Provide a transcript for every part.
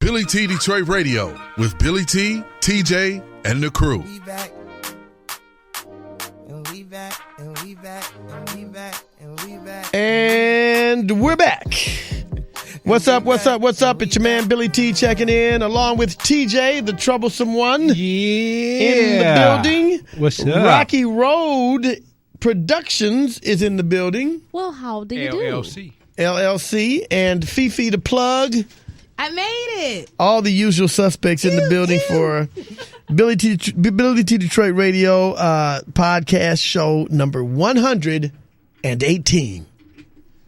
Billy T Detroit Radio with Billy T, TJ, and the crew. We back. And we back. And we back. And we back. And we back. And we're back. What's up? What's up? What's up? It's your man Billy T checking in, along with TJ, the troublesome one. Yeah. In the building. What's up? Rocky Road Productions is in the building. Well, how do you LLC and Fifi the Plug. I made it. All the usual suspects in the building for Billy T Detroit Radio podcast show number 118.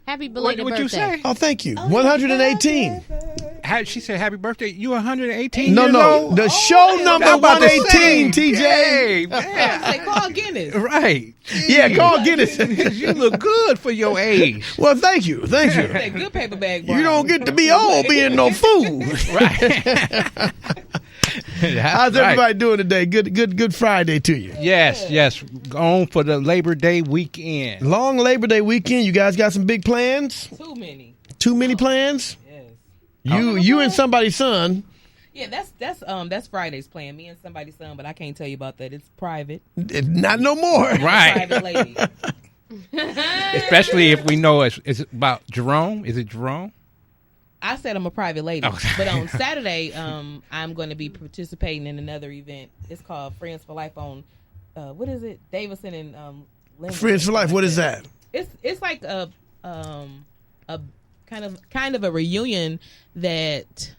Happy belated What birthday. you say? Oh, thank you. 118. She said happy birthday. You 118 No, years no. old? The show number I'm about to 118, say, TJ. Hey, man. Say, call Guinness. Right. Yeah, call Guinness. You look good for your age. Well, thank you. Thank you. That good paper bag. You don't get to be old being no fool. Right. How's everybody doing today? Good Friday to you. Yes. On for the Labor Day weekend. Long Labor Day weekend. You guys got some big plans? Too many. Too many plans? Yes. You and somebody's son. Yeah, that's Friday's plan. Me and somebody's son, but I can't tell you about that. It's private. Not no more. Right. Private lady. Especially if we know it's about Jerome. Is it Jerome? I said I'm a private lady, Oh. but on Saturday, I'm going to be participating in another event. It's called Friends for Life on, what is it? Davison and Lincoln. Friends for Life. What is that? It's like a kind of a reunion that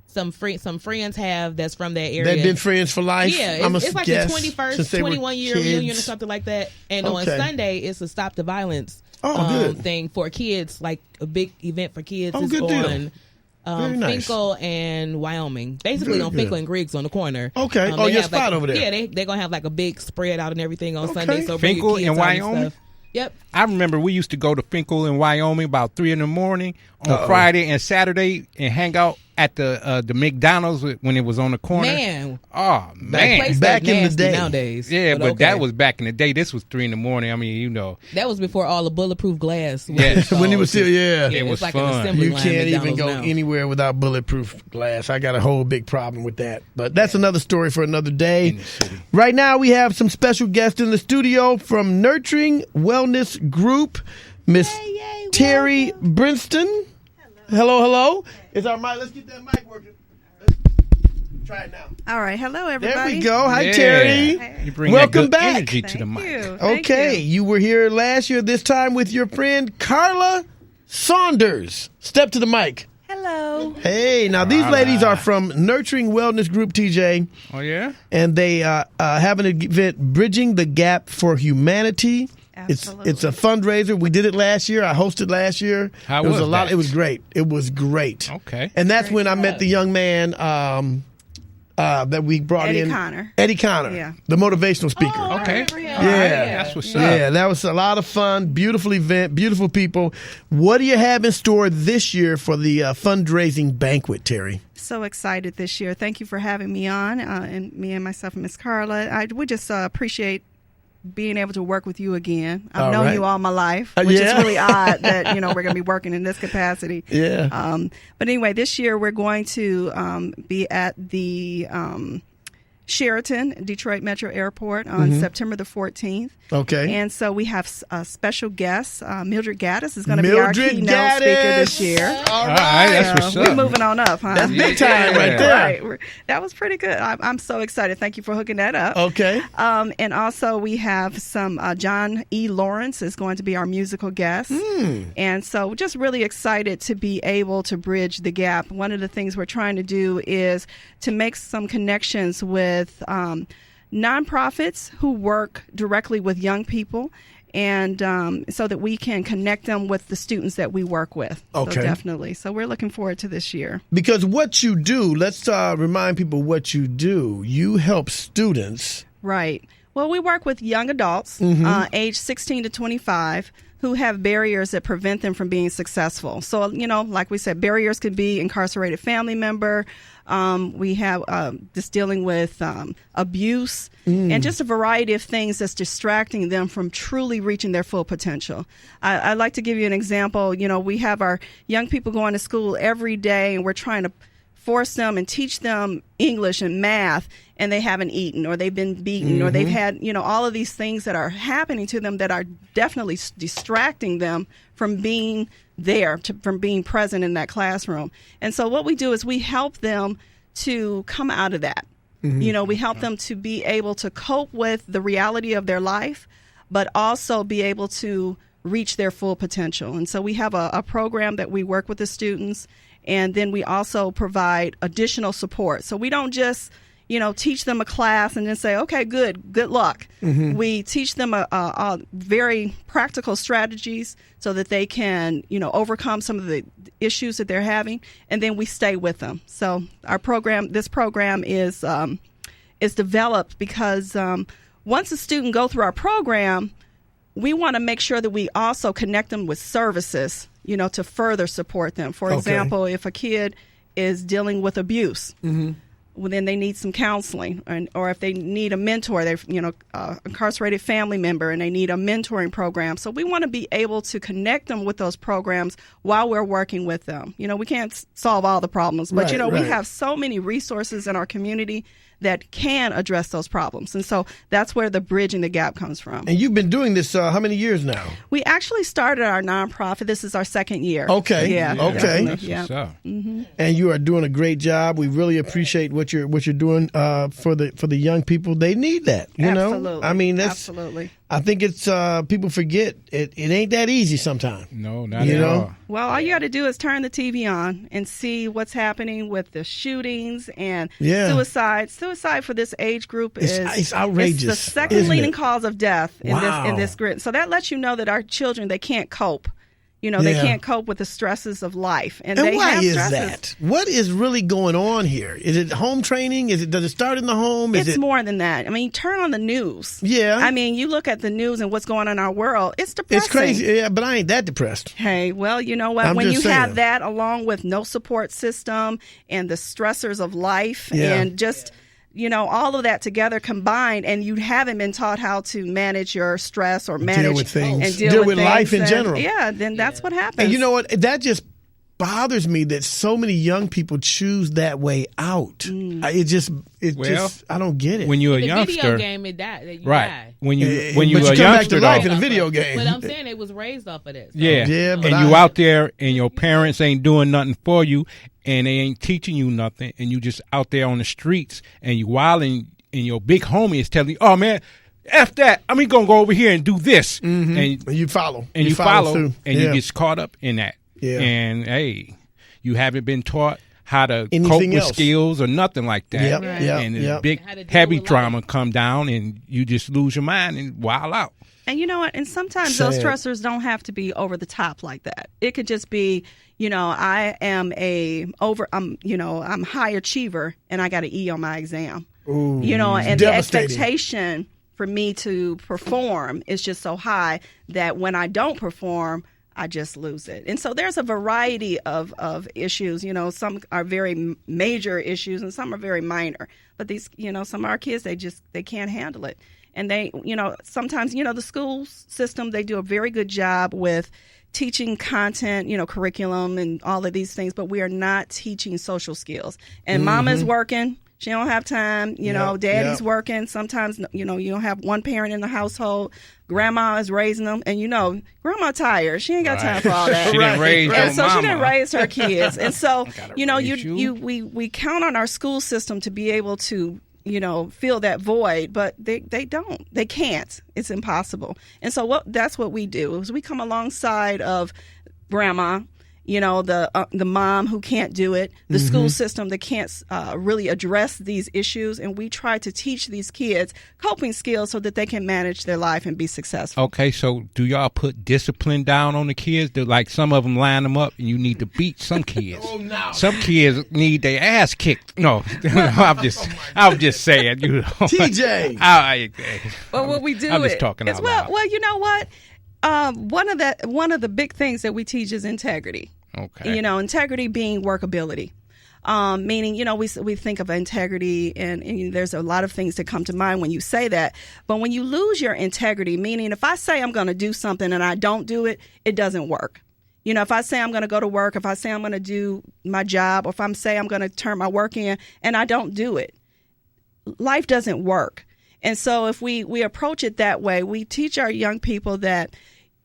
some friends have that's from that area. They've been friends for life. Yeah, it's like the 21st, 21-year reunion or something like that. And on Sunday, it's a Stop the Violence thing for kids, like a big event for kids. Oh, it's good deal. on Very nice. Finkel and Wyoming. Basically on Finkel and Griggs on the corner. Okay. They your have spot over there. Yeah, they're going to have like a big spread out and everything on Okay. Sunday. So bring Finkel your kids and out and Wyoming? stuff. Yep. I remember we used to go to Finkel in Wyoming about 3 in the morning on Friday and Saturday and hang out at the McDonald's when it was on the corner. Man. Oh, man. Place Back is in the nasty day. nowadays. Yeah, but okay. that was back in the day. This was 3 in the morning. I mean, you know. That was before all the bulletproof glass. Yes. When he was still, It it's was like fun. An assembly You line can't even McDonald's go now. anywhere without bulletproof glass. I got a whole big problem with that. But that's another story for another day. In the city. Right now, we have some special guests in the studio from Nurturing Wellness Group, Miss Terry Brinston. Hello. Is our mic? Let's get that mic working. Let's try it now. All right. Hello, everybody. There we go. Hi, Yeah. Terry. You bring Welcome that good back. energy to the Thank mic. you. Thank Okay, you. you were here last year, this time with your friend Carla Saunders. Step to the mic. Hello. Hey, now these ladies are from Nurturing Wellness Group, TJ, Oh, yeah? and they have an event, Bridging the Gap for Humanity. Absolutely. It's a fundraiser. We did it last year. I hosted last year. How it was was a lot. that? It was great. It was great. Okay. And that's when I met the young man that we brought Eddie in. Connor. Eddie Connor. Yeah. The motivational speaker. Oh, Okay. I remember him. Yeah. That's what's up. Yeah, that was a lot of fun. Beautiful event, beautiful people. What do you have in store this year for the fundraising banquet, Terry? So excited this year. Thank you for having me on, and me and myself and Miss Carla. We just appreciate being able to work with you again. I've All known right. you all my life, which yeah. is really odd that we're going to be working in this capacity. Yeah. But anyway, this year we're going to be at the Sheraton, Detroit Metro Airport on September the 14th. Okay. And so we have special guests. Mildred Gaddis is going to be our Mildred keynote speaker this Gaddis. year. All right, that's what's We're up. moving on up, huh? That's big time right there. Right. That was pretty good. I'm so excited. Thank you for hooking that up. Okay. And also we have some John E. Lawrence is going to be our musical guest. And so just really excited to be able to bridge the gap. One of the things we're trying to do is to make some connections with nonprofits who work directly with young people, and so that we can connect them with the students that we work with. Okay. So definitely. So we're looking forward to this year. Because what you do, let's remind people what you do. You help students. Right. Well, we work with young adults, age 16 to 25, who have barriers that prevent them from being successful. So, like we said, barriers could be incarcerated family member. We have just dealing with abuse and just a variety of things that's distracting them from truly reaching their full potential. I'd like to give you an example. We have our young people going to school every day, and we're trying to force them and teach them English and math, and they haven't eaten, or they've been beaten, or they've had, all of these things that are happening to them that are definitely distracting them from being there, from being present in that classroom. And so what we do is we help them to come out of that. We help them to be able to cope with the reality of their life, but also be able to reach their full potential. And so we have a program that we work with the students, and then we also provide additional support. So we don't just, teach them a class and then say, okay, good luck. We teach them a very practical strategies so that they can, overcome some of the issues that they're having, and then we stay with them. So this program is developed because once a student go through our program, we want to make sure that we also connect them with services, to further support them. For example, if a kid is dealing with abuse, well, then they need some counseling, or if they need a mentor, they're incarcerated family member and they need a mentoring program. So we want to be able to connect them with those programs while we're working with them. We can't solve all the problems, but we have so many resources in our community that can address those problems. And so that's where the Bridging the Gap comes from. And you've been doing this how many years now? We actually started our nonprofit. This is our second year. Okay. Yeah. Okay. Yeah. And you are doing a great job. We really appreciate what you're doing for the young people. They need that. Absolutely. I mean, absolutely. I think it's people forget it ain't that easy sometimes. No, not at all. Well, all you got to do is turn the TV on and see what's happening with the shootings and suicide. Suicide for this age group it's outrageous. It's the second leading cause of death in Wow. this grid. So that lets you know that our children, they can't cope. They can't cope with the stresses of life, and they why have is stresses. that? What is really going on here? Is it home training? Does it start in the home? It's more than that. I mean, turn on the news. Yeah. I mean, you look at the news and what's going on in our world. It's depressing. It's crazy. Yeah, but I ain't that depressed. Hey, well, you know what? When you have that along with no support system and the stressors of life and just all of that together combined, and you haven't been taught how to manage your stress or manage deal with things, and deal with life things, in general. Yeah, then that's what happens. And you know what? That just bothers me that so many young people choose that way out. It just I don't get it. When you're a the youngster, video game, it died. You right? Die. When you but a you come back youngster, to life though, in a video game. But I'm saying it was raised off of that. So. Yeah, but and you out there, and your parents ain't doing nothing for you, and they ain't teaching you nothing, and you just out there on the streets, and you wilding, and your big homie is telling you, "Oh man, F that! I'm gonna go over here and do this," and you follow, and you follow, through. and you get caught up in that. Yeah. And hey, you haven't been taught how to Anything cope with else. skills or nothing like that. Yep, Right. yep, And yep. big How to deal heavy with trauma life. come down, and you just lose your mind and wild out. And you know what? And sometimes Sad. those stressors don't have to be over the top like that. It could just be, I am I'm high achiever and I got an E on my exam. Ooh, And the devastating. expectation for me to perform is just so high that when I don't perform, I just lose it. And so there's a variety of issues. Some are very major issues and some are very minor. But these, some of our kids, they can't handle it. And they, sometimes, the school system, they do a very good job with teaching content, curriculum and all of these things, but we are not teaching social skills. And mama's working. She don't have time, daddy's working. Sometimes, you don't have one parent in the household. Grandma is raising them. And, grandma tired. She ain't got time for all that. She didn't raise your And so mama. she didn't raise her kids. And so, raise you. we count on our school system to be able to, fill that void, but they don't. They can't. It's impossible. And so that's what we do is we come alongside of grandma, the mom who can't do it, the school system that can't really address these issues, and we try to teach these kids coping skills so that they can manage their life and be successful. Okay, so do y'all put discipline down on the kids? Like some of them line them up, and you need to beat some kids. Oh, no. Some kids need their ass kicked. No, I'm just saying. TJ. Well, what we do I'm just talking out loud. Well, you know what? One of the big things that we teach is integrity. Okay. Integrity being workability. Meaning, we think of integrity and there's a lot of things that come to mind when you say that. But when you lose your integrity, meaning if I say I'm going to do something and I don't do it, it doesn't work. If I say I'm going to go to work, if I say I'm going to do my job, or if I'm going to turn my work in and I don't do it, life doesn't work. And so if we approach it that way, we teach our young people that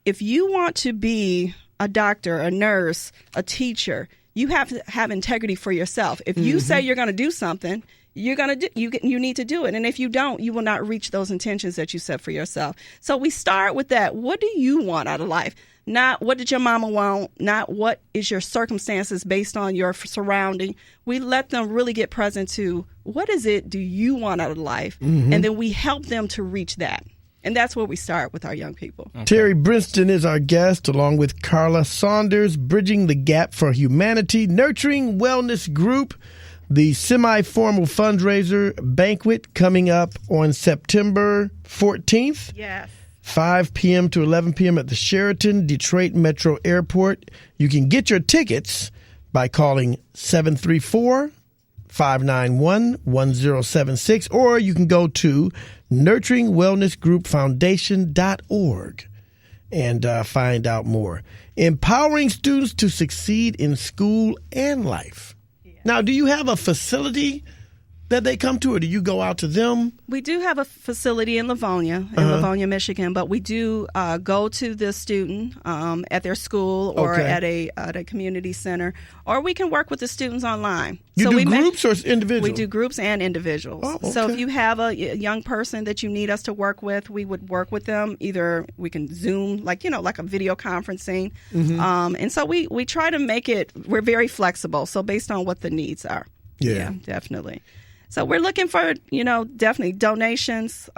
if you want to be a doctor, a nurse, a teacher, you have to have integrity for yourself. If you say you're going to do something, you're going to do, you need to do it. And if you don't, you will not reach those intentions that you set for yourself. So we start with that. What do you want out of life? Not what did your mama want, not what is your circumstances based on your surrounding. We let them really get present to what is it do you want out of life? And then we help them to reach that. And that's where we start with our young people. Okay. Terry Brinston is our guest, along with Carla Saunders, Bridging the Gap for Humanity, Nurturing Wellness Group, the semi-formal fundraiser banquet coming up on September 14th. Yes. 5 p.m. to 11 p.m. at the Sheraton Detroit Metro Airport. You can get your tickets by calling 734-591-1076, or you can go to nurturingwellnessgroupfoundation.org and find out more. Empowering students to succeed in school and life. Yeah. Now, do you have a facility that they come to, or do you go out to them? We do have a facility in Livonia, Livonia, Michigan, but we do go to the student at their school or at a community center, or we can work with the students online. You do groups or individuals? We do groups and individuals. Oh, okay. So if you have a young person that you need us to work with, we would work with them. Either we can Zoom, like a video conferencing. And so we try to make it, we're very flexible, so based on what the needs are. Yeah, definitely. So we're looking for, definitely donations.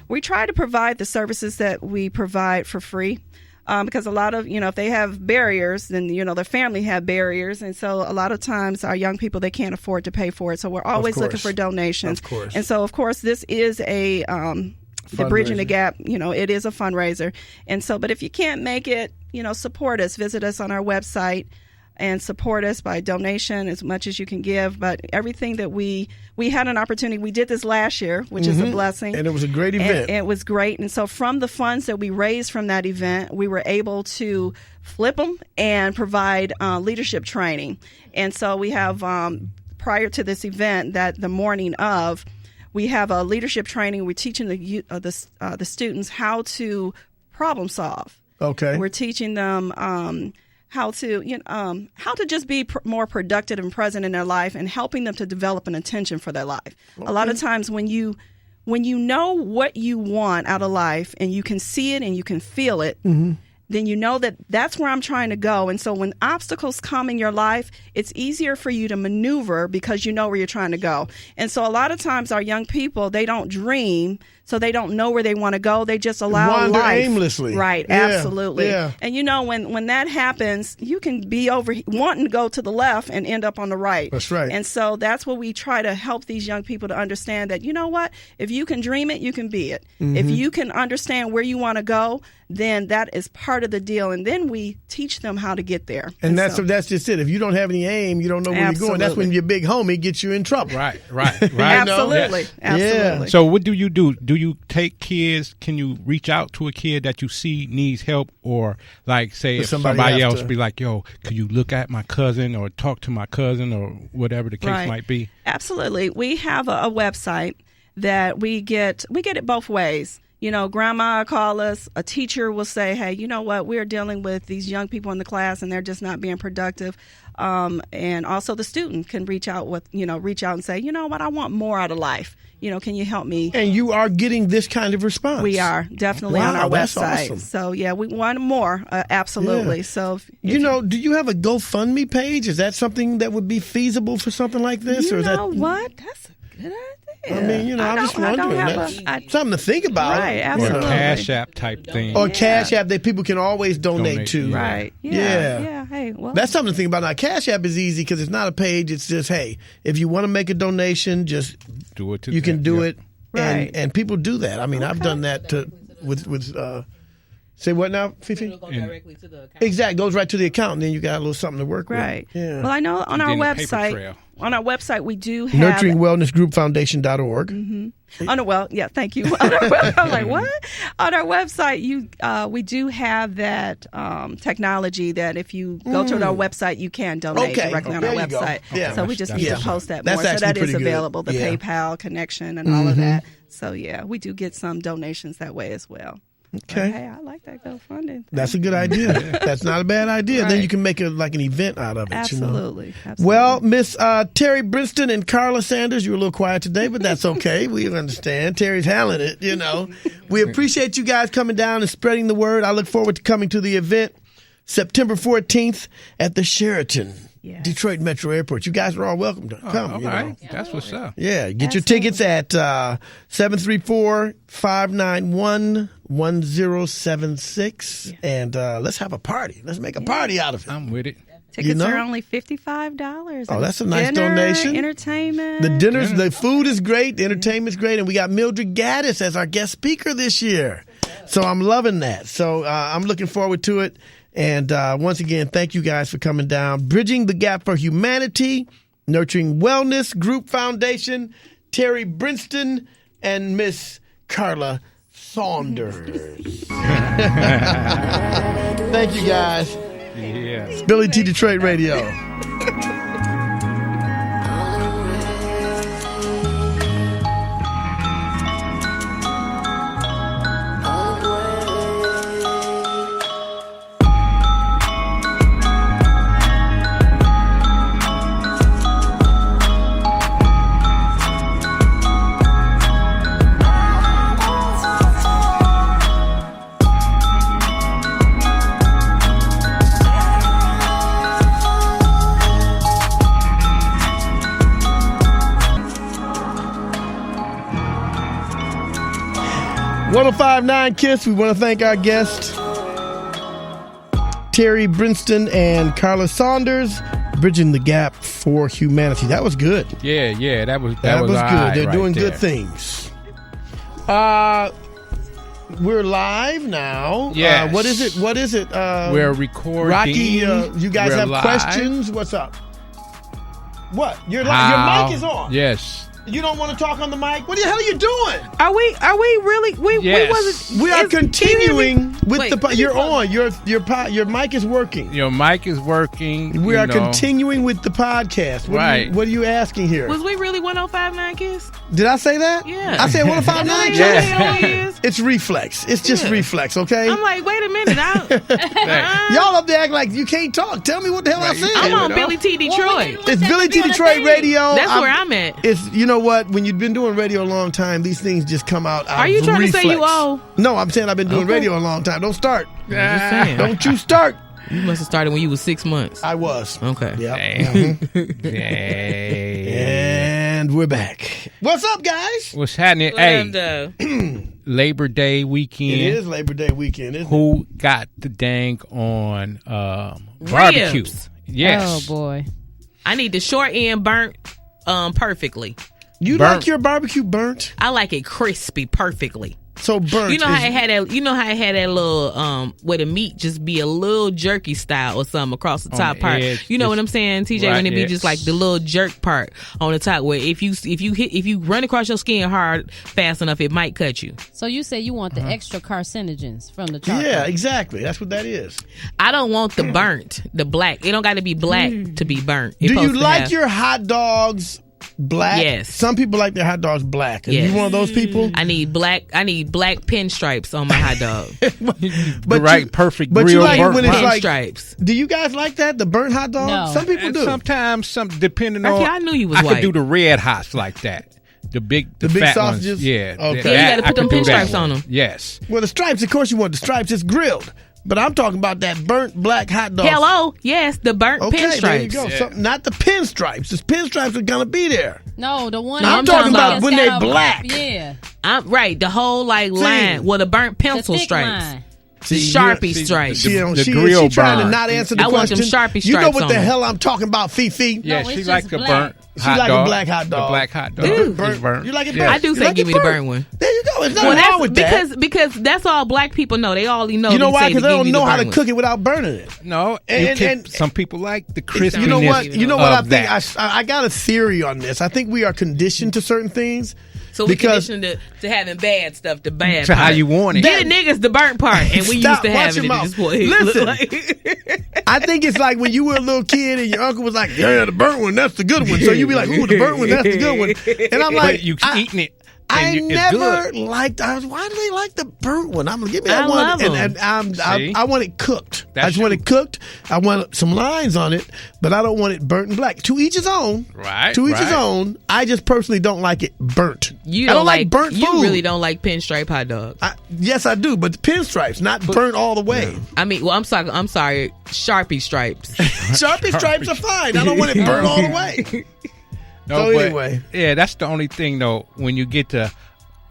We try to provide the services that we provide for free because a lot of, if they have barriers, then, their family have barriers. And so a lot of times our young people, they can't afford to pay for it. So we're always looking for donations. Of course. And so, of course, this is the Bridging the Gap, it is a fundraiser. And so, but if you can't make it, support us, visit us on our website and support us by donation as much as you can give. But everything that we had an opportunity, we did this last year, which is a blessing. And it was a great event. And it was great. And so from the funds that we raised from that event, we were able to flip them and provide leadership training. And so we have, prior to this event, that the morning of, we have a leadership training. We're teaching the students how to problem solve. Okay. We're teaching them how to just be more productive and present in their life, and helping them to develop an intention for their life. Okay. A lot of times when you know what you want out of life, and you can see it and you can feel it, then you know that that's where I'm trying to go. And so when obstacles come in your life, it's easier for you to maneuver because you know where you're trying to go. And so a lot of times our young people, they don't dream, so they don't know where they want to go. They just allow wander life. aimlessly. Right, yeah, absolutely. Yeah. And when that happens, you can be wanting to go to the left and end up on the right. That's right. And so that's what we try to help these young people to understand, that, you know what, if you can dream it, you can be it. If you can understand where you want to go, then that is part of the deal. And then we teach them how to get there. And that's just it. If you don't have any aim, you don't know where you're going. That's when your big homie gets you in trouble. Right. Absolutely. Yes. Absolutely. So what do you do? Do you take kids? Can you reach out to a kid that you see needs help, or like say if somebody else be like, yo, could you look at my cousin or talk to my cousin or whatever the case might be? Absolutely. We have a website that we get it both ways. Grandma will call us, a teacher will say, hey, you know what, we're dealing with these young people in the class and they're just not being productive. And also the student can reach out and say, you know what, I want more out of life. Can you help me? And you are getting this kind of response. We are definitely on our that's website. Awesome. So yeah, we want more. Absolutely. Yeah. So do you have a GoFundMe page? Is that something that would be feasible for something like this? What? That's a good idea. I mean, I'm just wondering. That's something to think about. Right, absolutely. Or a Cash App type thing. Or Cash App that people can always donate to. Right. Yeah. Hey, well, that's something to think about. Now, Cash App is easy because it's not a page. It's just, hey, if you want to make a donation, just do it. You can do it. Right. And people do that. I mean, I've done that with say what now, Fifi? It'll go directly to the account. Exactly. Goes right to the account, and then you got a little something to work with. Right. Yeah. Well, I know on our website, on our website, we do have NurturingWellnessGroupFoundation.org. Mm-hmm. Thank you. I'm like, what? On our website, we do have that technology that if you go to our website, you can donate directly on our website. Yeah. So we just need to post that That's more. So that is pretty available, the PayPal connection and all of that. So, yeah, we do get some donations that way as well. Okay. But, hey, I like that GoFundMe thing. That's a good idea. That's not a bad idea. Right. Then you can make an event out of it. Absolutely. Well, Miss Terry Brinston and Carla Sanders, you were a little quiet today, but that's okay. We understand. Terry's handling it, We appreciate you guys coming down and spreading the word. I look forward to coming to the event September 14th at the Sheraton. Yes. Detroit Metro Airport. You guys are all welcome to come. All right. That's what's up. Yeah. Get your tickets at 734-591-1076. And let's have a party. Let's make a party out of it. I'm with it. Tickets are only $55. Oh, that's a nice donation. Entertainment. The food is great. The entertainment's great. And we got Mildred Gaddis as our guest speaker this year. So I'm loving that. So I'm looking forward to it. And once again, thank you guys for coming down. Bridging the Gap for Humanity, Nurturing Wellness Group Foundation, Terry Brinston, and Miss Carla Saunders. Thank you guys. Yeah. It's BillyTDetroit Radio. .1059 KISS. We want to thank our guests, Terry Brinston and Carla Saunders, Bridging the Gap for Humanity. That was good. Yeah, that was good. They're right doing there. good things. We're live now. Yes. What is it? We're recording. Rocky, you guys have live. questions? What's up? What? Your mic is on. Yes. You don't want to talk on the mic? What the hell are you doing? Are we really? Yes. We are continuing with you're on. Your mic is working. Your mic is working. We are continuing with the podcast. What are you asking here? Was we really 1059 KISS? Did I say that? Yeah. I said 1059 KISS? Yeah. It's reflex. It's just reflex, okay? I'm like, wait a minute. Y'all up there acting like you can't talk. Tell me what the hell I said. I'm on BillyTDetroit. It's BillyTDetroit Radio. That's where I'm at. You know what? When you've been doing radio a long time, these things just come out. Are you trying to say you old? No, I'm saying I've been doing radio a long time. Don't start. I'm just saying. Don't you start. You must have started when you was 6 months. I was. Okay. Yep. And we're back. What's up, guys? What's happening? Hey, Labor Day weekend. It is Labor Day weekend, isn't it? Who got the dang on barbecue? Ribs. Yes. Oh boy. I need the short end burnt perfectly. You burnt. like your barbecue burnt? I like it crispy perfectly. So burnt. You know how it had that. You know how it had that little where the meat just be a little jerky style or something across the top part. Edge, you know what I'm saying, TJ? Right, when it be just like the little jerk part on the top, where if you run across your skin hard fast enough, it might cut you. So you say you want the extra carcinogens from the charcoal? Yeah, exactly. That's what that is. I don't want the burnt, the black. It don't got to be black to be burnt. Do you like your hot dogs black? Yes. Some people like their hot dogs black. Are you one of those people? I need black pinstripes on my hot dog. Perfect but grill you like burnt when it's like pinstripes. Do you guys like that? The burnt hot dog? No. Some people And do. sometimes, depending on, I knew you was I white. could do the red hots like that. The big fat sausages? ones. Yeah. Okay. Yeah, you gotta put them pinstripes on them. Yes. Well, the stripes, of course you want the stripes. It's grilled. But I'm talking about that burnt black hot dog. Hello, yes, the burnt pinstripes. There you go. So, not the pinstripes. The pinstripes are gonna be there. No, the one. I'm talking about when they're black. Yeah. I'm right. The whole line. Well, the burnt pencil The thick stripes. line. Sharpie stripes. She grill trying to burn. not answer the I want question. them Sharpie You know stripes what on the them. hell I'm talking about, Fifi? Yeah, No, she it's like just the black. burnt. She like a black hot dog. The black hot dog. Burnt. You like it burnt? I do say give me the burnt one. There you go. It's nothing wrong with that. Because that's all black people know. They all know. You know why? Because they don't know how to cook it without burning it. No, and some people like the crispiness. You know what? You know what I think? That. I got a theory on this. I think we are conditioned to certain things. So we conditioned to having bad stuff, the bad to part. how you want it. Get the niggas the burnt part, and we used to have it at this point. Listen, I think it's like when you were a little kid and your uncle was like, yeah, the burnt one, that's the good one. So you be like, ooh, the burnt one, that's the good one. And I'm like, but you eating it. I never liked. Why do they like the burnt one? I'm gonna give me that one. Love them. And I want it cooked. I just want it cooked. I want some lines on it, but I don't want it burnt and black. To each his own. Right. To each his own. I just personally don't like it burnt. You I don't like burnt food. You really don't like pinstripe hot dogs. Yes, I do, but pinstripes, not burnt all the way. I mean, well, I'm sorry, Sharpie stripes. Sharpie stripes are fine. I don't want it burnt all the way. No, so anyway, yeah, that's the only thing though. When you get to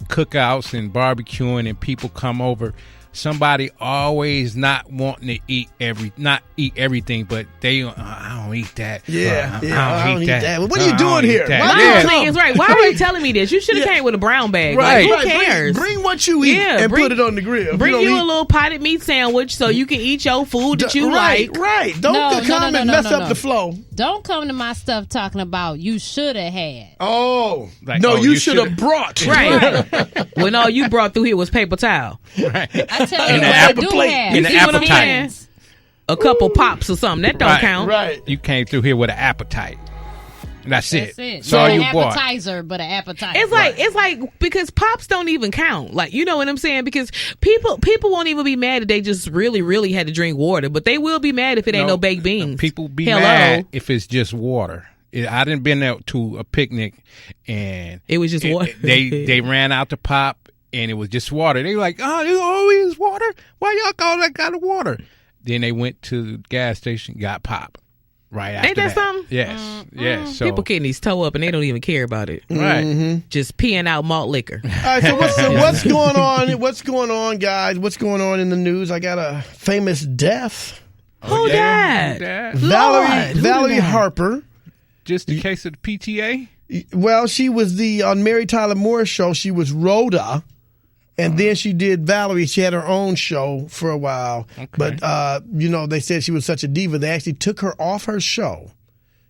cookouts and barbecuing and people come over, somebody always not wanting to eat everything, but they I don't eat that. I don't eat that. Well, what are you doing here? My thing is right. Why are you telling me this? You should have came with a brown bag. Right. Like, who cares? Bring what you eat and put it on the grill. Bring you a little potted meat sandwich so you can eat your food that you like. Right. Don't come and mess up the flow. Don't come to my stuff talking about you should have had. Oh. Like, no, you should have brought. Right. When all you brought through here was paper towel. Right. I tell you what I do have. In the appetite. A couple pops or something. That don't count. Right. You came through here with an appetite. That's it. So all an you bought. appetizer, but an appetizer. It's like because pops don't even count. Like, you know what I'm saying? Because people won't even be mad if they just really, really had to drink water, but they will be mad if it ain't no baked beans. People be mad if it's just water. I done been out to a picnic and it was just water. They ran out the pop and it was just water. They were like, oh, there's always water? Why y'all call that kind of water? Then they went to the gas station, got pop. Right after ain't that something? Yes, yes. So people kidneys toe up and they don't even care about it. Right. Mm-hmm. Just peeing out malt liquor. All right, so what's going on? What's going on, guys? What's going on in the news? I got a famous death. Who died? Valerie Harper. Just in case of the PTA? Well, she was on Mary Tyler Moore's show. She was Rhoda. And then she did Valerie. She had her own show for a while. Okay. But, they said she was such a diva. They actually took her off her show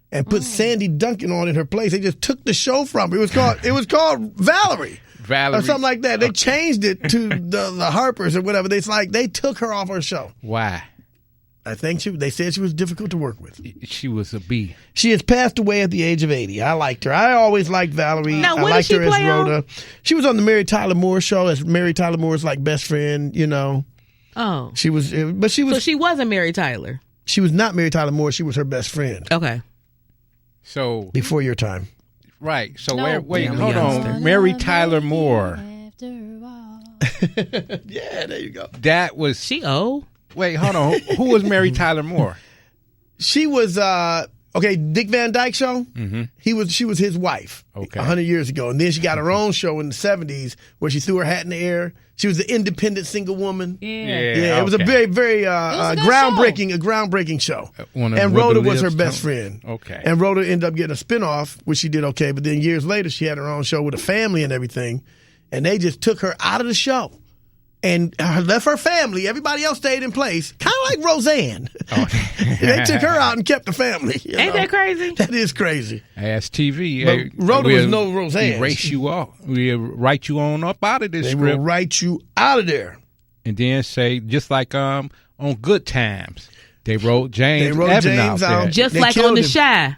and put Sandy Duncan on in her place. They just took the show from her. It was called Valerie. Or something like that. They changed it to the Harpers or whatever. It's like they took her off her show. Why? I think they said she was difficult to work with. She was a B. She has passed away at the age of 80. I liked her. I always liked Valerie. Now, I liked her as Rhoda. She was on the Mary Tyler Moore show as Mary Tyler Moore's best friend, Oh. She was. So she wasn't Mary Tyler. She was not Mary Tyler Moore. She was her best friend. Okay. So before your time. Right. So wait, hold on. Mary Tyler Moore. Yeah, there you go. That was she old. Wait, hold on. Who was Mary Tyler Moore? She was Dick Van Dyke Show. Mm-hmm. She was his wife. 100 years ago, and then she got her own show in the 70s where she threw her hat in the air. She was the independent single woman. Yeah. It was a very, very groundbreaking show. And Rhoda was her best friend. Okay. And Rhoda ended up getting a spinoff, which she did okay. But then years later, she had her own show with a family and everything, and they just took her out of the show. And left her family. Everybody else stayed in place. Kind of like Roseanne. Oh. They took her out and kept the family. Ain't that crazy? That is crazy. As TV. But Rhoda was no Roseanne. Erase you off. We'll write you on up out of this script. They will write you out of there. And then say, just like on Good Times, they wrote James Evans out. Just like on The Chi.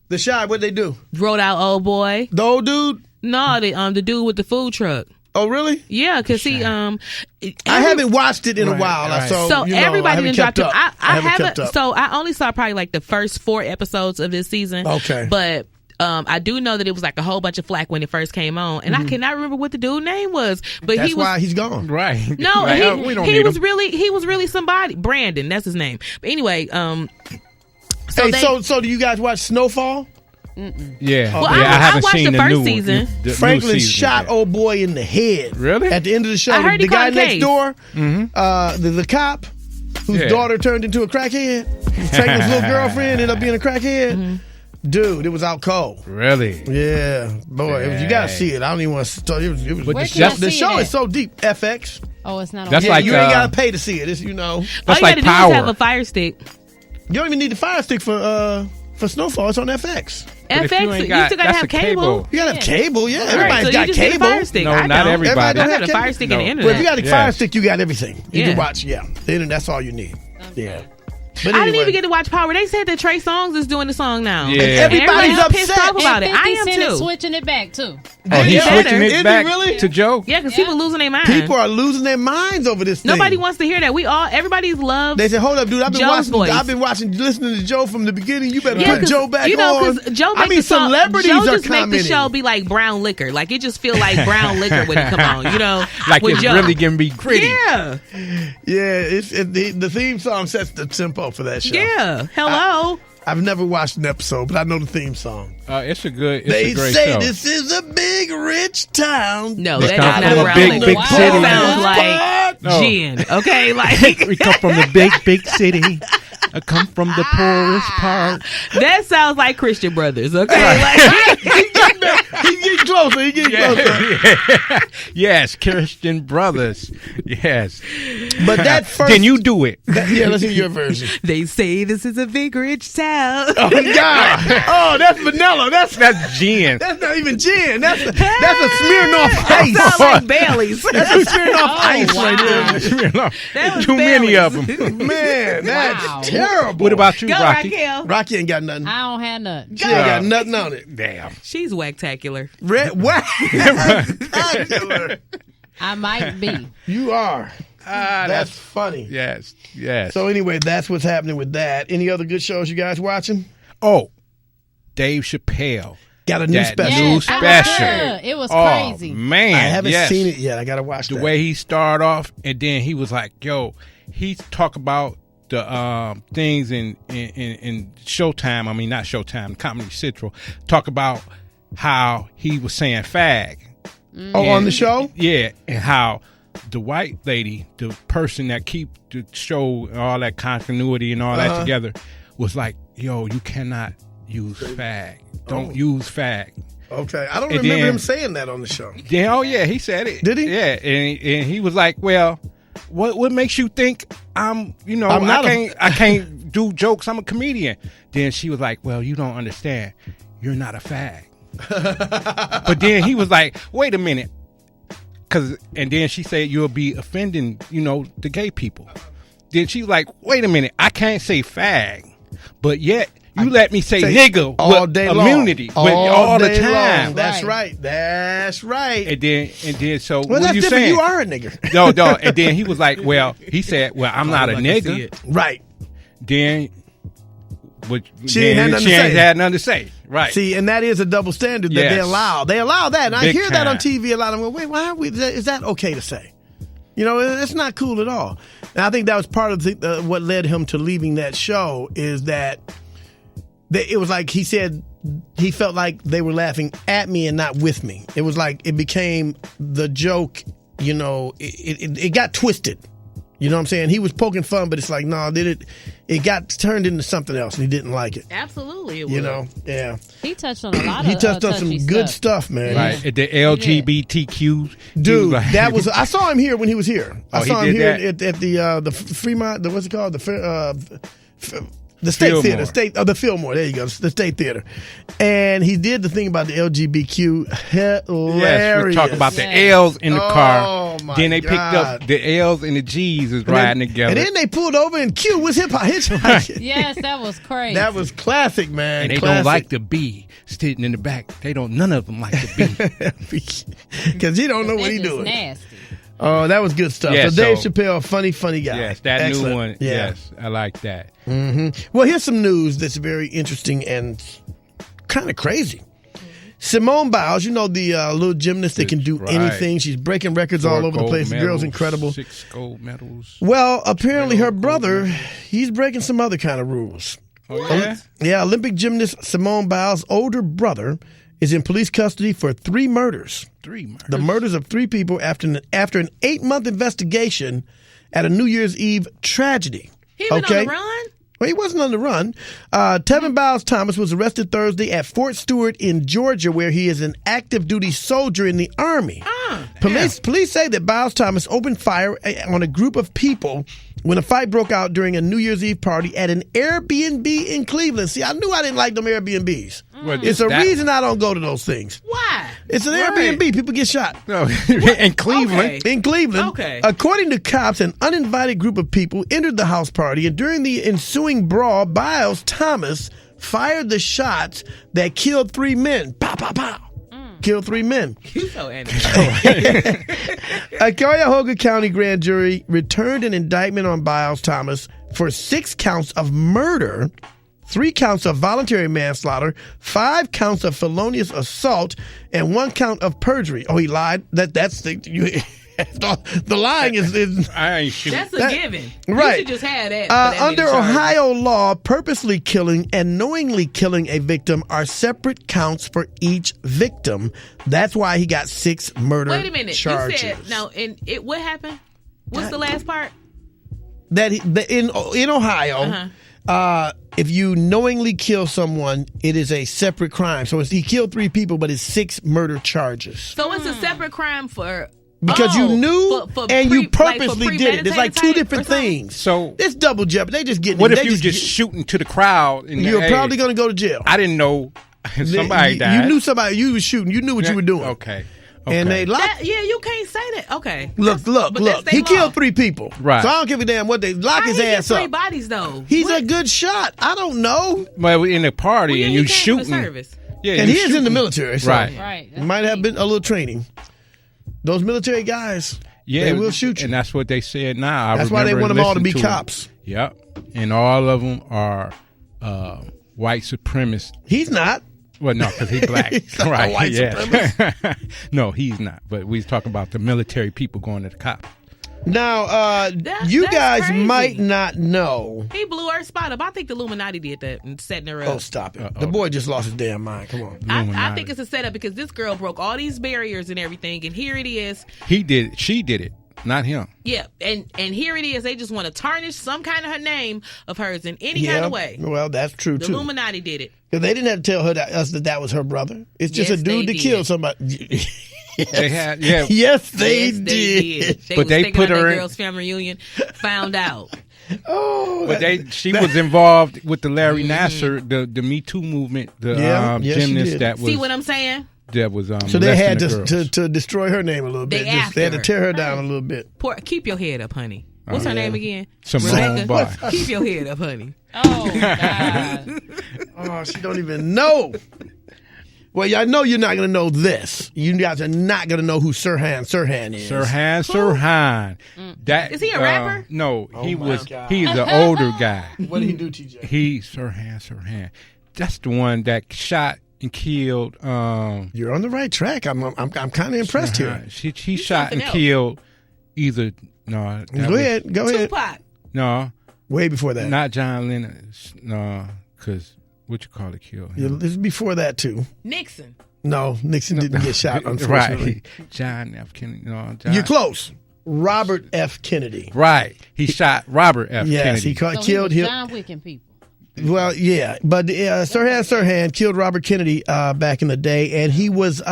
The Chi, what'd they do? Wrote out Old Boy. The old dude? No, the dude with the food truck. Oh, really? Yeah, because I haven't watched it in a while. Right. So everybody didn't drop it. I haven't. So I only saw probably the first 4 episodes of this season. Okay. But I do know that it was a whole bunch of flack when it first came on, and I cannot remember what the dude's name was. But that's why he's gone. Right. No, he was really somebody. Brandon, that's his name. But anyway, so do you guys watch Snowfall? Mm-mm. Yeah. Well, I haven't watched seen the first season. Franklin shot old boy in the head. Really? At the end of the show, I heard the guy next case. door, the cop whose daughter turned into a crackhead. Franklin's little girlfriend ended up being a crackhead. Dude, it was out cold. Really? Yeah, boy, you gotta see it. I don't even want to start. It was Where can I the see show it is so deep. FX. Oh, it's not. That's on like you ain't gotta pay to see it. It's That's All you like gotta do Power. is have a Fire Stick. You don't even need the Fire Stick for Snowfall. It's on FX. But if FX, you ain't you got- still gotta that's have a cable. You gotta have cable. Yeah, Right, everybody's so got you just need a cable. Fire Stick. No, I not don't. everybody. I got a Everybody Fire Stick and the Well, internet. if you got a Yeah. Fire Stick, you got everything. You Yeah. can watch. Yeah, the internet. That's all you need. Yeah. But I anyway, didn't even get to watch Power. They said that Trey Songz is doing the song now. Yeah. And Everybody's pissed upset. off about it. I 50 am Cent is too. switching it back too. Oh, he's Yeah. switching Is he it back really? to Joe? Yeah, because people losing their mind. people are losing their minds over this thing. Nobody wants to hear that. Everybody's loves. They said, "Hold up, dude! Joe's voice. I've been listening to Joe from the beginning. You better Yeah, put 'cause, Joe back you know, on." because Joe I make mean, the song, celebrities Joe are just make commenting. the show be like brown liquor. Like it just feel like brown liquor when it come on. You know, Like with it's Joe. really gonna be gritty. Yeah, Yeah, the theme song sets the tempo for that show. yeah. Hello. I've never watched an episode, but I know the theme song. It's a great They show. say this is a big, rich town. No, They that's come not from a brown big, liquor. big That city. sounds like No. gin. Okay, like We come from the big city. I come from the poorest part. that sounds like Christian Brothers. Okay, like He's getting closer. He's getting closer. Yes, Christian Brothers. Yes. But that first... Then you do it. Yeah, let's hear your version. they say this is a big rich town. Oh, God. Oh, that's vanilla. That's gin. not even gin. That's a Smirnoff Ice. Sounds like Bailey's. That's a Smirnoff Ice wow. right there. That was Too many of Bailey's. them. Man, that's Wow. terrible. What about you, Go Rocky? Raquel. Rocky ain't got nothing. I don't have nothing. She ain't got nothing on it. Damn. She's whacktacular. Red, what? I might be. You are. That's funny. Yes. Yes. So anyway, that's what's happening with that. Any other good shows you guys watching? Oh, Dave Chappelle. Got a new That special. new Yes, that was special. good. It was Oh, crazy. man. I haven't yes. seen it yet. I got to watch The that. way he started off, and then he was like, yo, he talk about the things in Showtime. I mean, not Showtime, Comedy Central. Talk about how he was saying fag. Oh, on the show? Yeah, and how the white lady, the person that keep the show, all that continuity and all that together, was like, yo, you cannot use fag. Don't use fag. Okay. I don't And remember then- him saying that on the show. Then, oh yeah, he said it. Did he? Yeah, and he was like, well, what makes you think I'm not I can't do jokes, I'm a comedian. Then she was like, well, you don't understand, you're not a fag. But then he was like, wait a minute, and then she said, you'll be offending the gay people. Then she was like, wait a minute, I can't say fag, but yet you let me say nigga all with day immunity long. all the day time. long. That's right. That's right. And then so Well, what that's are you different. saying? You are a nigger. No. And then he was like, he said, I'm not a nigga. Right. Then, She ain't had nothing to say. had nothing to say. Right. See, and that is a double standard that they Yes. allow. They allow that. And I Big hear that on time. TV a lot. I'm going, wait, why are we, is that okay to say? It's not cool at all. And I think that was part of what led him to leaving that show is that it was like he said he felt like they were laughing at me and not with me. It was like it became the joke, it got twisted. You know what I'm saying? He was poking fun, but it's like, no, it got turned into something else and he didn't like it. Absolutely, it Yeah. He touched on a lot of He touched on some touchy good stuff, man. Right. The LGBTQ. Dude, like- that was. I saw him here when he was here. I he saw him did here that? at the Fremont. What's it called? The State Fillmore. Theater. The Fillmore. There you go. The State Theater. And he did the thing about the LGBTQ. Hilarious. Yes, we talk about the Yes. L's in the car. Oh, my Then they picked God. up the L's and the G's is And then- riding together. And then they pulled over and Q was hip hop. Yes, that was crazy. That was classic, man. And they classic. don't like the B sitting in the back. None of them like the B. Because he don't know what That's he just doing. nasty. Oh, that was good stuff. Yeah, so Dave so- Chappelle, funny guy. Yes, that Excellent. new one. Yeah. Yes, I like that. Well, here's some news that's very interesting and kind of crazy. Simone Biles, the little gymnast that can do Right. anything. She's breaking records all 4 over the gold place. The girl's medals, incredible. 6 gold medals. Well, apparently her gold brother, medals. he's breaking some other kind of rules. Oh, yeah? Yeah, Olympic gymnast Simone Biles' older brother is in police custody for 3 murders. 3 murders. The murders of 3 people after an 8-month investigation at a New Year's Eve tragedy. He been on the run? Well, he wasn't on the run. Tevin Biles Thomas was arrested Thursday at Fort Stewart in Georgia, where he is an active duty soldier in the Army. Police say that Biles Thomas opened fire on a group of people when a fight broke out during a New Year's Eve party at an Airbnb in Cleveland. See, I knew I didn't like them Airbnbs. Well, it's a reason I don't go to those things. Why? It's an Airbnb. People get shot. No, in Cleveland. Okay. In Cleveland. Okay. According to cops, an uninvited group of people entered the house party, and during the ensuing brawl, Biles Thomas fired the shots that killed 3 men. Pow, pow, pow. Killed 3 men. You so A Cuyahoga County grand jury returned an indictment on Biles Thomas for 6 counts of murder, 3 counts of voluntary manslaughter, 5 counts of felonious assault, and 1 count of perjury. Oh, he lied. That's the lying is I ain't shooting. That's a given. Right. You should just have that. Under Ohio law, purposely killing and knowingly killing a victim are separate counts for each victim. That's why he got 6 murder charges. Wait a minute. You said no. And what happened? What's the last part? That in Ohio, if you knowingly kill someone, it is a separate crime. So he killed 3 people, but it's 6 murder charges. So it's a separate crime for. Because you knew and you purposely did it. It's like 2 different things. So it's double jeopardy. They just getting. What if you just shooting to the crowd? And you're probably going to go to jail. I didn't know somebody died. You knew somebody. You was shooting. You knew what you were doing. Okay. And they locked. You can't say that. Okay. Look. He killed 3 people. Right. So I don't give a damn what they lock his ass up. 3 bodies though. He's a good shot. I don't know. Well, in a party and you shooting. Yeah, and he is in the military. So right. Might have been a little training. Those military guys. Yeah, they will shoot you. And that's what they said now. That's why they want them all to be cops. Yep. And all of them are white supremacists. He's not. Well, no, because he's black. He's not a white supremacist. No, he's not. But we was talking about the military people going to the cops. Now, you guys crazy. Might not know. He blew her spot up. I think the Illuminati did that and setting her up. Oh, stop it. The boy just lost his damn mind. Come on. I think it's a setup because this girl broke all these barriers and everything, and here it is. He did it. She did it, not him. Yeah, and here it is. They just want to tarnish some kind of her name of hers in any kind of way. Well, that's true, too. The Illuminati did it. Because they didn't have to tell us that was her brother. It's just a dude that killed somebody. Yes. They had, yeah. Yes, they did. But they put her in. Girls' family reunion. Found out. But she was involved with the Larry Nasser, the Me Too movement, the gymnast that was. See what I'm saying? That was so they had to destroy her name a little bit. They had to tear her down a little bit. Keep your head up, honey. What's her name again? Simone Bar. Keep your head up, honey. Oh God. Oh, she don't even know. Well, I know you're not going to know this. You guys are not going to know who Sirhan is. Sirhan. That is he a rapper? No, he's an older guy. What did he do, TJ? Sirhan. That's the one that shot and killed. You're on the right track. I'm kind of impressed here. He shot and killed either. No, go ahead. Tupac. No, way before that. Not John Lennon. No, because. What you call it, kill him? Yeah, this is before that, too. Nixon. No, Nixon didn't get shot, unfortunately. Right. John F. Kennedy. No, You're close. Robert F. Kennedy. Right. He shot Robert F. Kennedy. Yes, he killed him. John Wicking people. Well, yeah. But Sirhan killed Robert Kennedy back in the day, and he was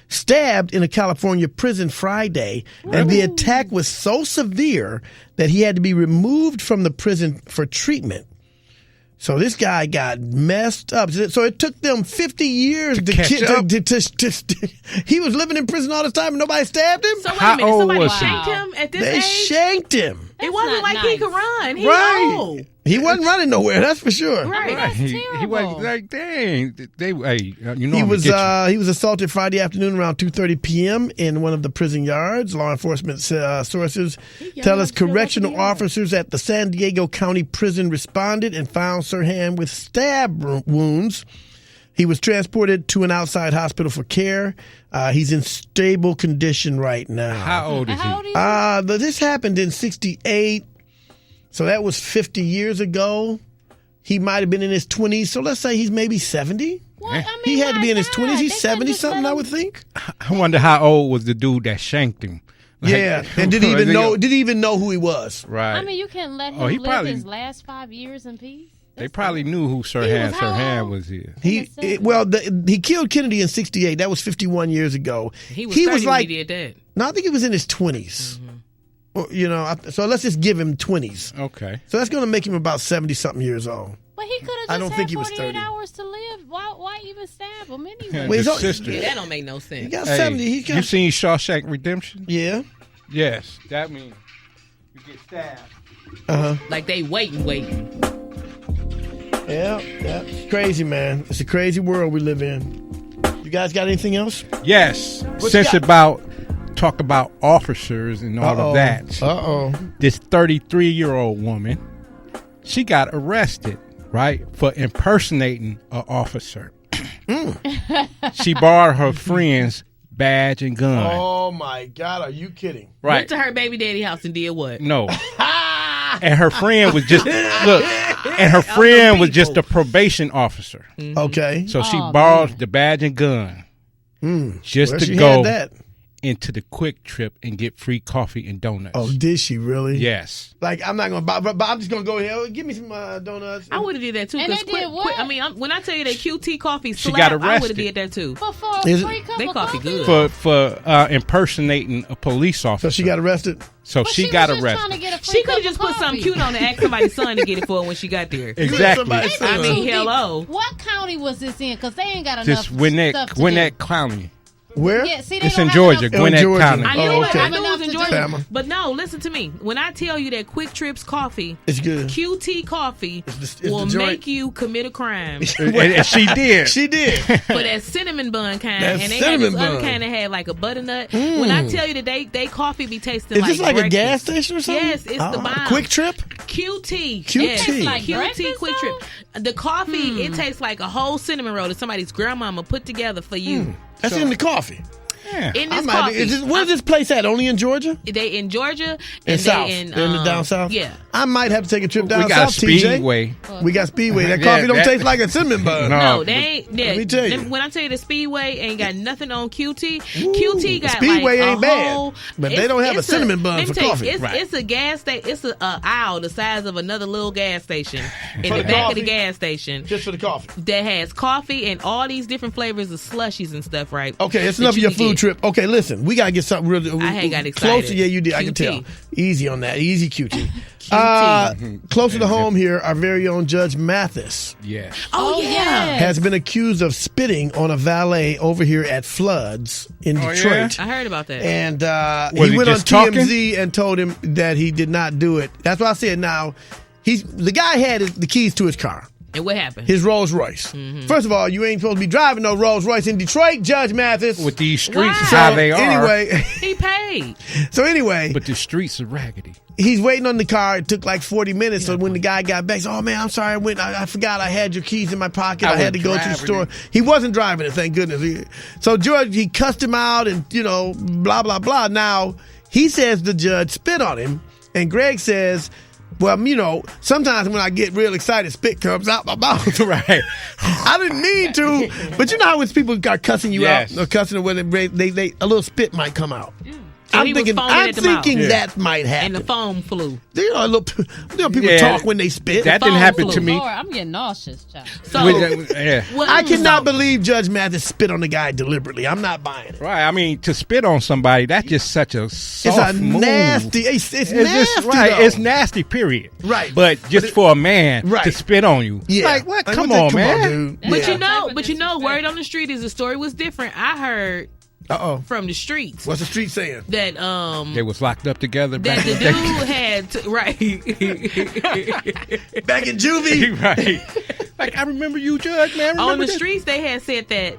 stabbed in a California prison Friday. Ooh. And the attack was so severe that he had to be removed from the prison for treatment. So this guy got messed up. So it took them 50 years to catch up. He was living in prison all this time and nobody stabbed him? So wait a minute, somebody shanked him at this age? They shanked him. It wasn't like he could run. He was old. He wasn't running nowhere, that's for sure. Right. He was like, dang. He was assaulted Friday afternoon around 2:30 p.m. in one of the prison yards. Law enforcement sources tell us correctional officers at the San Diego County Prison responded and found Sirhan with stab wounds. He was transported to an outside hospital for care. He's in stable condition right now. How old is he? This happened in 1968. So that was 50 years ago. He might have been in his 20s. So let's say he's maybe 70. What? I mean, he had to be in his 20s. He's 70-something, I would think. I wonder how old was the dude that shanked him. Yeah, and didn't even know who he was. Right. I mean, you can let him live his last 5 years in peace. They probably knew who Sirhan was here. He killed Kennedy in '68. That was 51 years ago. He was like, when he did that. No, I think he was in his 20s. Mm-hmm. So let's just give him 20s. Okay. So that's going to make him about 70-something years old. But he could have just had 48 hours to live. Why even stab him anyway? His sister. Yeah, that don't make no sense. He got 70. You seen Shawshank Redemption? Yeah. Yes. That means you get stabbed. Like they waiting. Yeah. It's crazy, man. It's a crazy world we live in. You guys got anything else? Yes. Talk about officers and all of that. This 33-year-old woman, she got arrested, right, for impersonating an officer. She borrowed her friend's badge and gun. Oh my God, are you kidding? Right. Went to her baby daddy house and did what? No. And her friend was just just a probation officer. Mm-hmm. Okay. So she borrowed the badge and gun just to go into the Quick Trip and get free coffee and donuts. Oh, did she really? Yes. Like, I'm not going to buy, but I'm just going to go here. Give me some donuts. I would have did that too. And they did what? When I tell you that QT coffee She slap, got arrested. I would have did that too. But for a free cup They of coffee coffee? good. For impersonating a police officer. So she got arrested? So But she got was just arrested. trying to get a free She could cup have just of put something coffee. cute on and asked somebody's son to get it for her when she got there. Exactly. I mean, hello. What county was this in? Because they ain't got enough Just stuff to Gwinnett do. County. Where? Yeah, see, It's they in don't Georgia, have enough- Gwinnett Georgia. County. I knew okay. it was in Georgia. Bama. But no, listen to me. When I tell you that Quick Trips coffee, It's good. QT coffee It's will the joint. make you commit a crime. And she did. She did. For that cinnamon bun kind, That and they had this cinnamon other bun. kind that had like a butternut. When I tell you that they coffee be tasting Is like this like breakfast. a gas station or something? Yes, it's the bomb. Quick Trip? QT. QT. Yes. Tastes like QT breakfast, Quick Trip. The coffee, it tastes like a whole cinnamon roll that somebody's grandmama put together for you. That's in the coffee. Yeah. In this coffee. Where's this place at? Only in Georgia? They in Georgia In and South? they in They're in the down south? Yeah. I might have to take a trip down We got south, Speedway. TJ. We got Speedway. That Yeah, coffee don't that- taste like a cinnamon bun. No, they ain't. Let me tell you. When I tell you the Speedway ain't got nothing on QT, QT got Speedway like ain't a bad, whole, but they don't have a cinnamon bun let me for tell you, coffee. It's a gas station. It's a aisle the size of another little gas station in For the the back of coffee? the gas station Just for the coffee. that has coffee and all these different flavors of slushies and stuff. Right? Okay, it's that enough of you your can food get. trip. Okay, listen, we gotta get something really I had got closer. excited. Yeah, you did. I can tell. QT. Easy on that. Easy QT. QT. Closer to home here, our very own Judge Mathis Yes. Oh yeah. yes. has been accused of spitting on a valet over here at Floods in Oh, Detroit. I heard about that. And Was he he went on just talking? TMZ and told him that he did not do it. That's what I said. Now, the guy had the keys to his car, And what happened? his Rolls Royce. First of all, you ain't supposed to be driving no Rolls Royce in Detroit, Judge Mathis. With these streets, Wow. how they are. Anyway, He paid. But the streets are raggedy. he's waiting on the car. It took like 40 minutes. So when the guy got back, he said, "Oh man, I'm sorry. I forgot I had your keys in my pocket. I had to go to the store." He wasn't driving it, thank goodness. So George, he cussed him out and, blah, blah, blah. Now, he says the judge spit on him. And Greg says, well, sometimes when I get real excited, spit comes out my mouth. Right. I didn't mean to. But you know how when people are cussing you Yes. out or cussing or whether they a little spit might come out. So I'm he was thinking, foaming at the mouth. that might happen. And the foam flew. People Yeah. talk when they spit. That didn't phone happen flew. to me. Lord, I'm getting nauseous, child. So Yeah. I cannot believe Judge Mathis spit on the guy deliberately. I'm not buying it. Right. I mean, to spit on somebody, that's just such a soft It's a move. nasty. It's It's nasty. just right. though. It's nasty. Period. Right. But just for a man Right. to spit on you, Yeah. like what? Like, Come what the- on, man. dude. But Yeah. word on the street is the story was different. I heard Uh-oh. from the streets What's the street saying? that They was locked up together that back the in the dude had Back in juvie. right. Like I remember you, Judge, man. Remember on the this? streets they had said that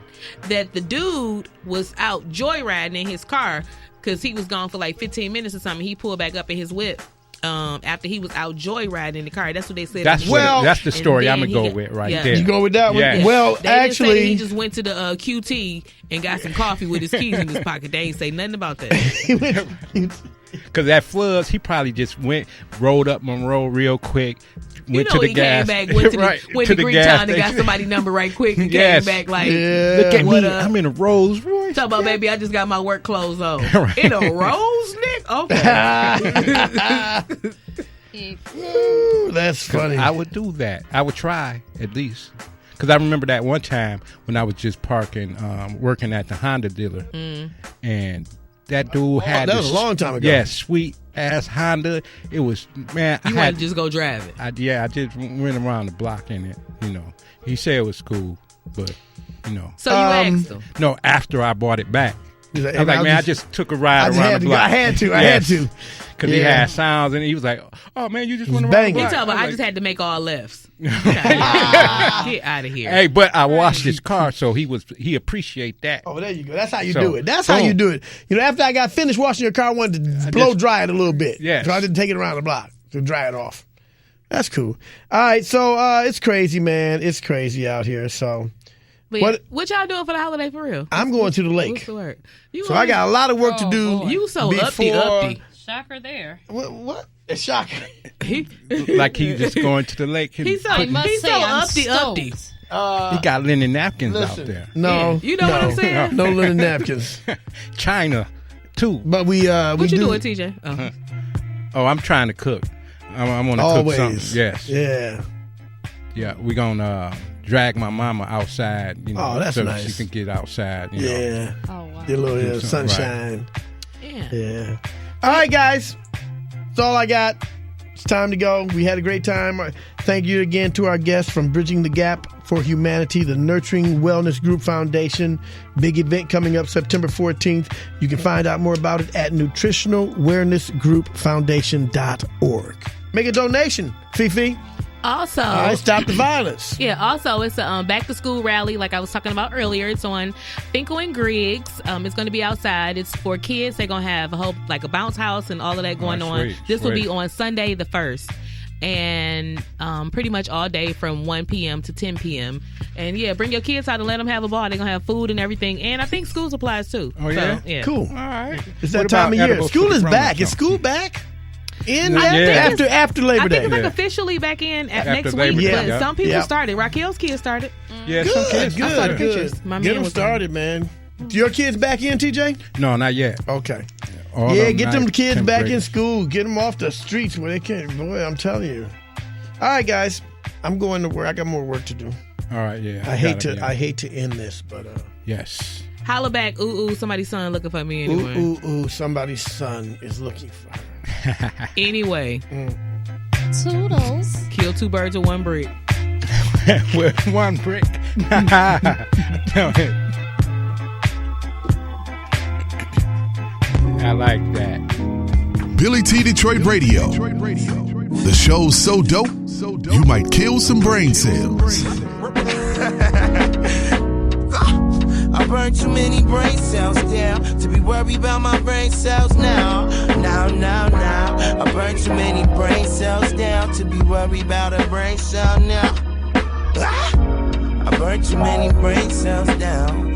the dude was out joyriding in his car because he was gone for like 15 minutes or something. He pulled back up in his whip after he was out joyriding in the car. That's what they said. That's that's the And story then I'm he gonna go got- with right yeah. there. You go with that one? Yeah. Well, They didn't say that actually, he just went to the QT and got some coffee with his keys in his pocket. They ain't say nothing about that. Because at Floods, he probably just rolled up Monroe real quick, went to the he gas. came back, went to right, went to to the Greektown gas and got station. somebody number right quick and Yes. came back like, Yeah. Look at What me, up? I'm in a Rolls Royce. talk about, baby, I just got my work clothes on. Right. In a Rolls, nigga? Okay. Ooh, that's funny. I would do that. I would try at least. Because I remember that one time when I was just working at the Honda dealer, and that dude had that was a long time ago. Yeah, sweet ass Honda. It was, man. You had to just go drive it. I just went around the block in it. You know, he said it was cool, but you know. So you asked him? No, after I bought it back. I was like, man, I just took a ride around the I block. had to. Because he had sounds, and he was like, "Oh man, you just went around the block." He told me I just had to make all lefts. Get out of here. Hey, but I washed his car, so he appreciate that. Oh, there you go. That's how you do it. That's how you do it. You know, after I got finished washing your car, I wanted to blow dry it a little bit. Yeah. So I didn't take it around the block to dry it off. That's cool. All right, so it's crazy, man. It's crazy out here. So. What y'all doing for the holiday for real? I'm going to the lake. What's the word? So I got a lot of work to do. Boy. You so uppity. Shocker there. What? A shocker. Like he just going to the lake. He's so uppity. He got linen napkins out there. No. Yeah. You know what I'm saying? No linen napkins. China, too. But we what you doing, TJ? Oh, I'm trying to cook. I'm going to cook something. Yes. Yeah. Yeah, we're going to drag my mama outside, you know, that's so nice. she can get outside. You Yeah. know. Oh, wow. Get a little Do something sunshine. Yeah. Yeah. All right, guys. That's all I got. It's time to go. We had a great time. Thank you again to our guests from Bridging the Gap for Humanity, the Nurturing Wellness Group Foundation. Big event coming up September 14th. You can find out more about it at nutritionalwellnessgroupfoundation.org. Make a donation, Fifi. Also, all right, stop the violence. Yeah, also, it's a back to school rally like I was talking about earlier. It's on Finkel and Griggs. It's going to be outside. It's for kids. They're going to have a bounce house and all of that going on. This will be on Sunday the 1st. And pretty much all day from 1 p.m. to 10 p.m. And yeah, bring your kids out and let them have a ball. They're going to have food and everything. And I think school supplies too. Oh, yeah? So, yeah. Cool. All right. It's that time of year. School is back. Is school back? After Labor Day. I think it's officially back in next week. But some people started. Raquel's kids started. Yeah, some kids. Good. I saw the pictures. Get them started, man. Your kids back in, TJ? No, not yet. Okay. Yeah, get them kids back in school. Get them off the streets where they can't. Boy, I'm telling you. All right, guys. I'm going to work. I got more work to do. All right, yeah. I hate to end this, but yes. Holla back. Ooh, somebody's son looking for me anyway. Ooh, somebody's son is looking for her. Anyway. Toodles. Kill two birds with one brick. With one brick. I like that. BillyTDetroit Radio. The show's so dope, you might kill some brain cells. I burned too many brain cells down to be worried about my brain cells now. I burned too many brain cells down to be worried about a brain cell now. I burned too many brain cells down.